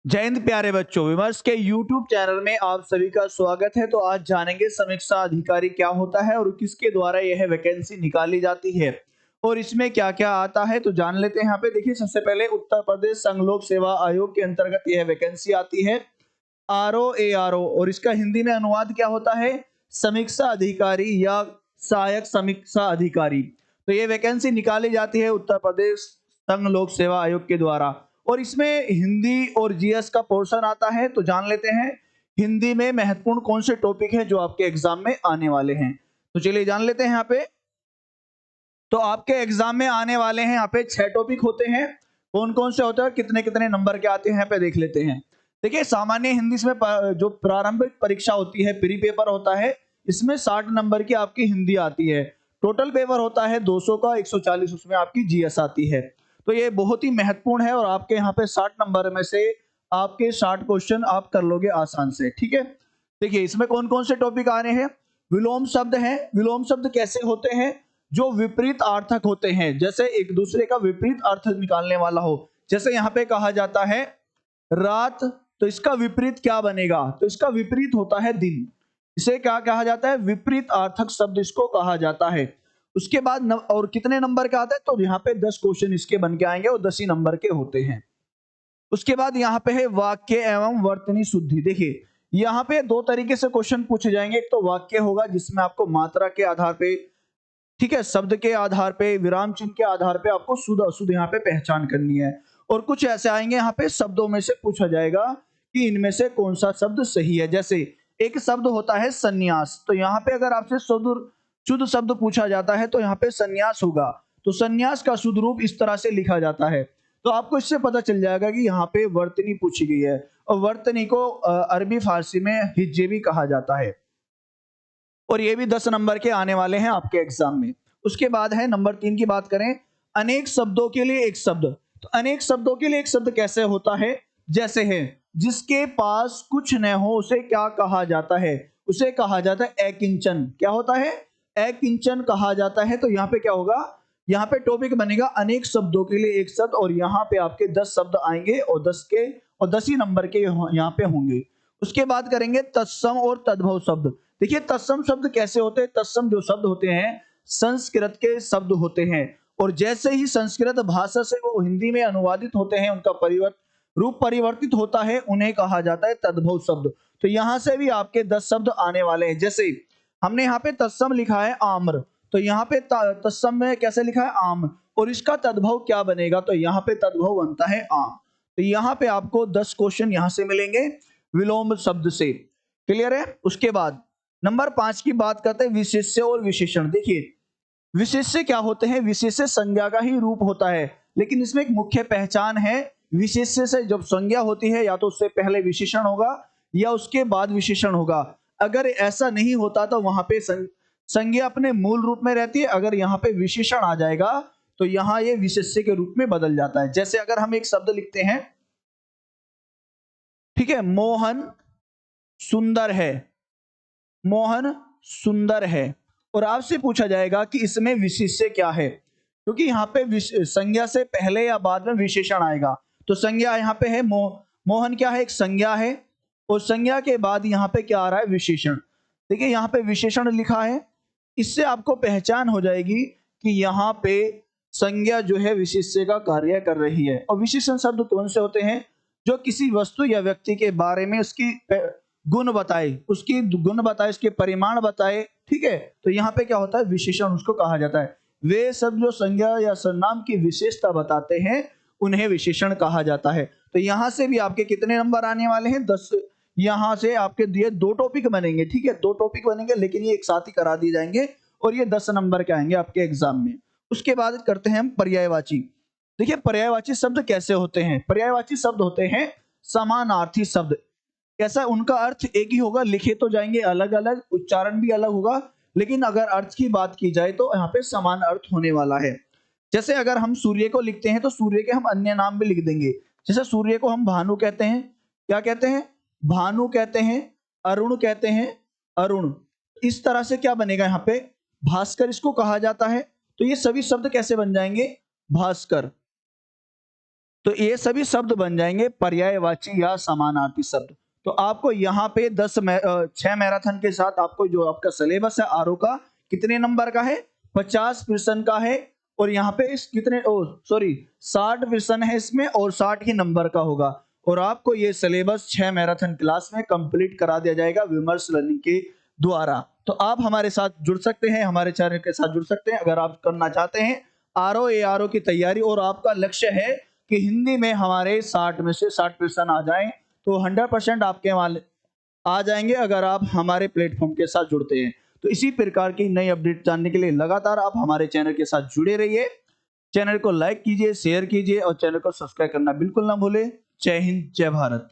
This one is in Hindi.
जय हिंद प्यारे बच्चों, विमर्श के YouTube चैनल में आप सभी का स्वागत है। तो आज जानेंगे समीक्षा अधिकारी क्या होता है और किसके द्वारा यह वैकेंसी निकाली जाती है और इसमें क्या क्या आता है। तो जान लेते हैं। यहाँ पे देखिए, सबसे पहले उत्तर प्रदेश संघ लोक सेवा आयोग के अंतर्गत यह वैकेंसी आती है, ROARO, और इसका हिंदी में अनुवाद क्या होता है, समीक्षा अधिकारी या सहायक समीक्षा अधिकारी। तो ये वैकेंसी निकाली जाती है उत्तर प्रदेश संघ लोक सेवा आयोग के द्वारा और इसमें हिंदी और जीएस का पोर्शन आता है। तो जान लेते हैं हिंदी में महत्वपूर्ण कौन से टॉपिक हैं जो आपके एग्जाम में आने वाले हैं। तो चलिए जान लेते हैं। यहाँ पे तो आपके एग्जाम में आने वाले हैं, यहाँ पे 6 टॉपिक होते हैं। कौन कौन से होते हैं, कितने कितने नंबर के आते हैं, यहाँ पे देख लेते हैं। देखिए, सामान्य हिंदी में जो प्रारंभिक परीक्षा होती है, प्री पेपर होता है, इसमें 60 नंबर की आपकी हिंदी आती है। टोटल पेपर होता है 200 का, 140 उसमें आपकी जीएस आती है। तो ये बहुत ही महत्वपूर्ण है और आपके यहाँ पे 60 नंबर में से आपके 60 क्वेश्चन आप कर लोगे आसान से। ठीक है, देखिए इसमें कौन कौन से टॉपिक आ रहे हैं। विलोम शब्द हैं। विलोम शब्द कैसे होते हैं, जो विपरीत अर्थक होते हैं, जैसे एक दूसरे का विपरीत अर्थ निकालने वाला हो। जैसे यहाँ पे कहा जाता है रात, तो इसका विपरीत क्या बनेगा, तो इसका विपरीत होता है दिन। इसे क्या कहा जाता है, विपरीत अर्थक शब्द इसको कहा जाता है। उसके बाद और कितने नंबर का आता है, तो यहाँ पे 10 क्वेश्चन इसके बन के आएंगे और 10 ही नंबर के होते हैं। उसके बाद यहाँ पे है वाक्य एवं वर्तनी शुद्धि। देखिए, यहाँ पे 2 तरीके से क्वेश्चन पूछे जाएंगे। एक तो वाक्य होगा जिसमें आपको मात्रा के आधार पे, ठीक है, शब्द के आधार पे, विराम चिन्ह के आधार पे आपको शुद्ध अशुद्ध यहाँ पे पहचान करनी है। और कुछ ऐसे आएंगे यहाँ पे शब्दों में से पूछा जाएगा कि इनमें से कौन सा शब्द सही है। जैसे एक शब्द होता है संन्यास, तो यहाँ पे अगर आपसे शुद्ध शब्द पूछा जाता है तो यहाँ पे संन्यास होगा। तो संन्यास का शुद्ध रूप इस तरह से लिखा जाता है। तो आपको इससे पता चल जाएगा कि यहाँ पे वर्तनी पूछी गई है और वर्तनी को अरबी फारसी में हिज्जे भी कहा जाता है और ये भी 10 नंबर के आने वाले हैं आपके एग्जाम में। उसके बाद है नंबर 3 की बात करें, अनेक शब्दों के लिए एक शब्द। तो अनेक शब्दों के लिए एक शब्द कैसे होता है, जैसे है जिसके पास कुछ न हो उसे क्या कहा जाता है, उसे कहा जाता है अकिंचन। क्या होता है, अकिंचन कहा जाता है। तो यहाँ पे क्या होगा, यहाँ पे टॉपिक बनेगा अनेक शब्दों के लिए एक शब्द और यहाँ पे आपके 10 शब्द आएंगे और 10 ही नंबर के यहाँ पे होंगे। उसके बाद करेंगे तत्सम और तद्भव शब्द। देखिए, तत्सम शब्द कैसे होते हैं। तत्सम जो शब्द होते हैं संस्कृत के शब्द होते हैं और जैसे ही संस्कृत भाषा से वो हिंदी में अनुवादित होते हैं, उनका रूप परिवर्तित होता है, उन्हें कहा जाता है तद्भव शब्द। तो यहां से भी आपके 10 शब्द आने वाले हैं। जैसे हमने यहाँ पे तत्सम लिखा है आम्र, तो यहाँ पे तत्सम में कैसे लिखा है आम, और इसका तद्भव क्या बनेगा, तो यहाँ पे तद्भव बनता है आम। तो यहाँ पे आपको 10 क्वेश्चन यहाँ से मिलेंगे विलोम शब्द से। क्लियर है। उसके बाद नंबर 5 की बात करते हैं, विशेष्य और विशेषण। देखिए, विशेष्य क्या होते हैं, विशेष्य संज्ञा का ही रूप होता है, लेकिन इसमें एक मुख्य पहचान है। विशेष्य से जब संज्ञा होती है, या तो उससे पहले विशेषण होगा या उसके बाद विशेषण होगा। अगर ऐसा नहीं होता तो वहां पे संज्ञा अपने मूल रूप में रहती है। अगर यहाँ पे विशेषण आ जाएगा तो यहाँ ये विशेष्य के रूप में बदल जाता है। जैसे अगर हम एक शब्द लिखते हैं, ठीक है, मोहन सुंदर है, मोहन सुंदर है, और आपसे पूछा जाएगा कि इसमें विशेष्य क्या है, क्योंकि यहाँ पे संज्ञा से पहले या बाद में विशेषण आएगा। तो संज्ञा यहाँ पे है मोहन क्या है, एक संज्ञा है, और संज्ञा के बाद यहाँ पे क्या आ रहा है, विशेषण। देखिए, यहाँ पे विशेषण लिखा है, इससे आपको पहचान हो जाएगी कि यहाँ पे संज्ञा जो है विशेष्य का कार्य कर रही है। और विशेषण शब्द कौन से होते हैं, जो किसी वस्तु या व्यक्ति के बारे में उसकी गुण बताए, उसके परिमाण बताए। ठीक है, तो यहाँ पे क्या होता है, विशेषण उसको कहा जाता है। वे सब जो संज्ञा या सर्वनाम की विशेषता बताते हैं उन्हें विशेषण कहा जाता है। तो यहाँ से भी आपके कितने नंबर आने वाले हैं, 10। यहाँ से आपके दिए 2 टॉपिक बनेंगे। ठीक है, 2 टॉपिक बनेंगे, लेकिन ये एक साथ ही करा दिए जाएंगे और ये 10 नंबर के आएंगे आपके एग्जाम में। उसके बाद करते हैं हम पर्यायवाची। देखिए, पर्यायवाची शब्द कैसे होते हैं। पर्यायवाची शब्द होते हैं समानार्थी शब्द। कैसा, उनका अर्थ एक ही होगा, लिखे तो जाएंगे अलग अलग, उच्चारण भी अलग होगा, लेकिन अगर अर्थ की बात की जाए तो यहाँ पे समान अर्थ होने वाला है। जैसे अगर हम सूर्य को लिखते हैं तो सूर्य के हम अन्य नाम भी लिख देंगे। जैसे सूर्य को हम भानु कहते हैं, क्या कहते हैं, भानु कहते हैं, अरुण कहते हैं, अरुण। इस तरह से क्या बनेगा, यहाँ पे भास्कर इसको कहा जाता है। तो ये सभी शब्द कैसे बन जाएंगे, भास्कर। तो ये सभी शब्द बन जाएंगे पर्यायवाची या समानार्थी शब्द। तो आपको यहाँ पे 6 मैराथन के साथ आपको जो आपका सिलेबस है आरओ का कितने नंबर का है, 50% का है। और यहाँ पे इस कितने सॉरी 60% है इसमें और 60 ही नंबर का होगा। और आपको ये सिलेबस 6 मैराथन क्लास में कंप्लीट करा दिया जाएगा विमर्श लर्निंग के द्वारा। तो आप हमारे साथ जुड़ सकते हैं, हमारे चैनल के साथ जुड़ सकते हैं अगर आप करना चाहते हैं आरओ एआरओ की तैयारी और आपका लक्ष्य है कि हिंदी में हमारे 60 में से 60% आ जाएं, तो 100% आपके वाले आ जाएंगे अगर आप हमारे प्लेटफॉर्म के साथ जुड़ते हैं। तो इसी प्रकार की नई अपडेट जानने के लिए लगातार आप हमारे चैनल के साथ जुड़े रहिए। चैनल को लाइक कीजिए, शेयर कीजिए और चैनल को सब्सक्राइब करना बिल्कुल ना भूलें। जय हिंद, जय भारत।